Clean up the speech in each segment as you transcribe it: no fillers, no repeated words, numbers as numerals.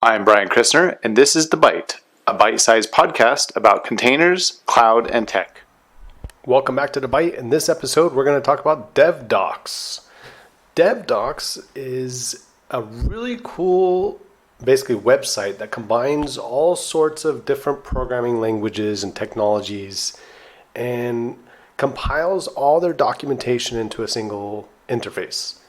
I'm Brian Christner, and this is The Byte, a bite-sized podcast about containers, cloud, and tech. Welcome back to The Byte. In this episode, we're going to talk about DevDocs. DevDocs is a really cool, basically, website that combines all sorts of different programming languages and technologies and compiles all their documentation into a single interface.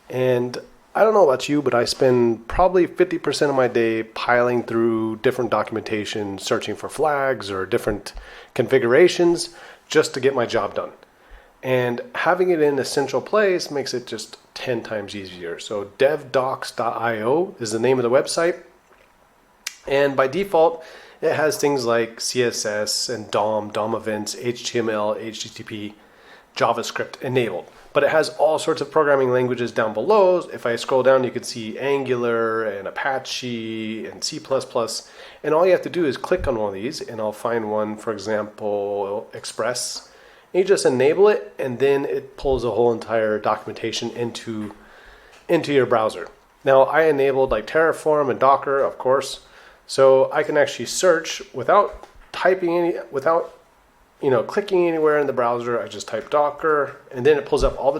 And I don't know about you, but I spend probably 50% of my day piling through different documentation, searching for flags or different configurations just to get my job done. And having it in a central place makes it just 10 times easier. So devdocs.io is the name of the website. And by default, it has things like CSS and DOM events, HTML, HTTP, JavaScript enabled. But it has all sorts of programming languages down below. If I scroll down, you can see Angular and Apache and C++. And all you have to do is click on one of these, and I'll find one, for example, Express. And you just enable it, and then it pulls a whole entire documentation into your browser. Now, I enabled like Terraform and Docker, of course, so I can actually search without clicking anywhere in the browser. I just type Docker, and then it pulls up all the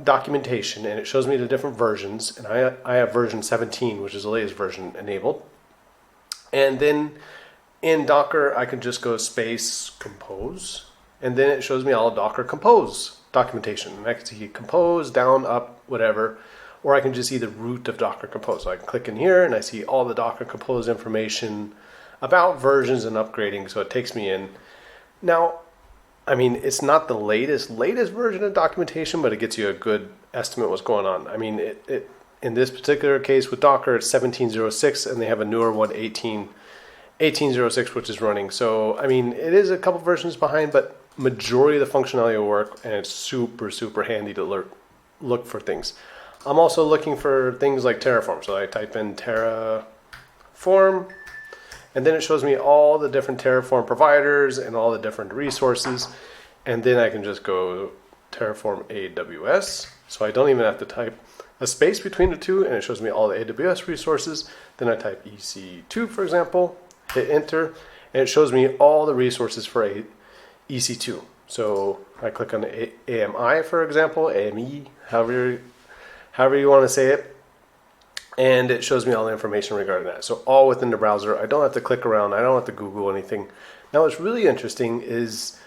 documentation, and it shows me the different versions. And I have version 17, which is the latest version, enabled. And then in Docker, I can just go space compose, and then it shows me all Docker compose documentation. And I can see compose, down, up, whatever. Or I can just see the root of Docker compose. So I can click in here, and I see all the Docker compose information about versions and upgrading. So it takes me in. Now, I mean, it's not the latest version of documentation, but it gets you a good estimate of what's going on. I mean, it in this particular case with Docker, it's 17.06, and they have a newer one, 18.06, which is running. So, I mean, it is a couple versions behind, but majority of the functionality will work, and it's super, super handy to look for things. I'm also looking for things like Terraform. So I type in Terraform, and then it shows me all the different Terraform providers and all the different resources. And then I can just go Terraform AWS. So I don't even have to type a space between the two, and it shows me all the AWS resources. Then I type EC2, for example, hit enter, and it shows me all the resources for EC2. So I click on AMI, for example, AME, however you want to say it. And it shows me all the information regarding that. So all within the browser. I don't have to click around. I don't have to Google anything. Now what's really interesting is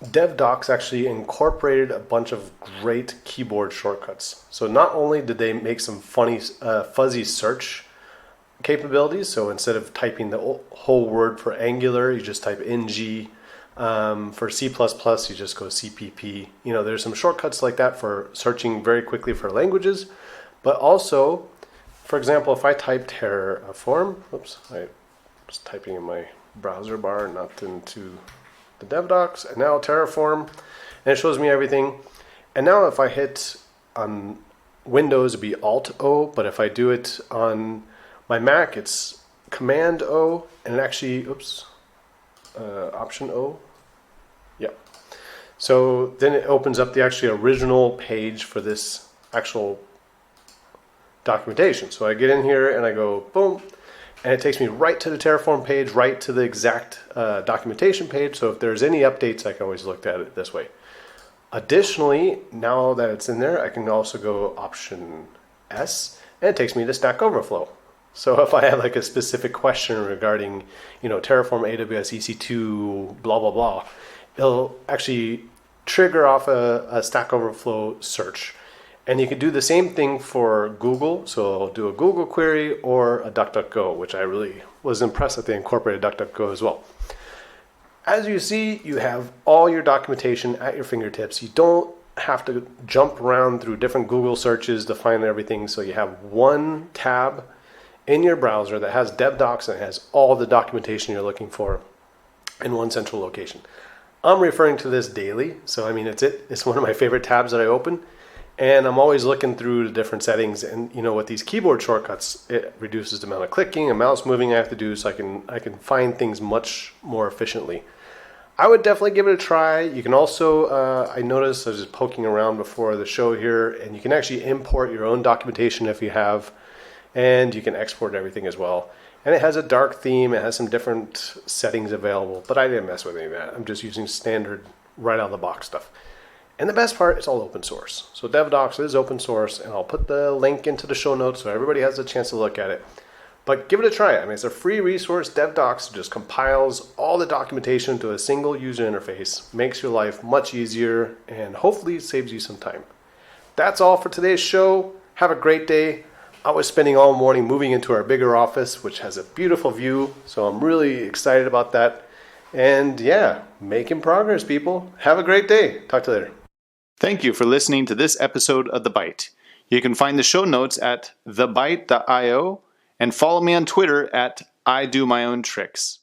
DevDocs actually incorporated a bunch of great keyboard shortcuts. So not only did they make some funny fuzzy search capabilities. So instead of typing the whole word for Angular, you just type ng. For C++, you just go CPP. There's some shortcuts like that for searching very quickly for languages. But also, for example, if I type Terraform, I was typing in my browser bar, not into the DevDocs, and now Terraform, and it shows me everything. And now if I hit on Windows, it'd be Alt-O, but if I do it on my Mac, it's Command-O, and it actually, Option-O. Yeah. So then it opens up the actually original page for this actual documentation. So I get in here and I go boom, and it takes me right to the Terraform page, right to the exact documentation page. So if there's any updates, I can always look at it this way. Additionally, now that it's in there, I can also go Option S, and it takes me to Stack Overflow. So if I have like a specific question regarding, Terraform, AWS, EC2, blah, blah, blah, it'll actually trigger off a Stack Overflow search. And you can do the same thing for Google. So I'll do a Google query or a DuckDuckGo, which I really was impressed that they incorporated DuckDuckGo as well. As you see, you have all your documentation at your fingertips. You don't have to jump around through different Google searches to find everything. So you have one tab in your browser that has DevDocs and it has all the documentation you're looking for in one central location. I'm referring to this daily. So, it's one of my favorite tabs that I open. And I'm always looking through the different settings, and with these keyboard shortcuts, it reduces the amount of clicking and mouse moving I have to do, so I can find things much more efficiently. I would definitely give it a try. You can also, I noticed I was just poking around before the show here, and you can actually import your own documentation if you have and you can export everything as well. And it has a dark theme, it has some different settings available, but I didn't mess with any of that. I'm just using standard right out of the box stuff. And the best part, it's all open source. So DevDocs is open source, and I'll put the link into the show notes so everybody has a chance to look at it. But give it a try. I mean, it's a free resource. DevDocs just compiles all the documentation to a single user interface, makes your life much easier, and hopefully saves you some time. That's all for today's show. Have a great day. I was spending all morning moving into our bigger office, which has a beautiful view, so I'm really excited about that. And yeah, making progress, people. Have a great day. Talk to you later. Thank you for listening to this episode of The Byte. You can find the show notes at thebyte.io and follow me on Twitter at I Do My Own Tricks.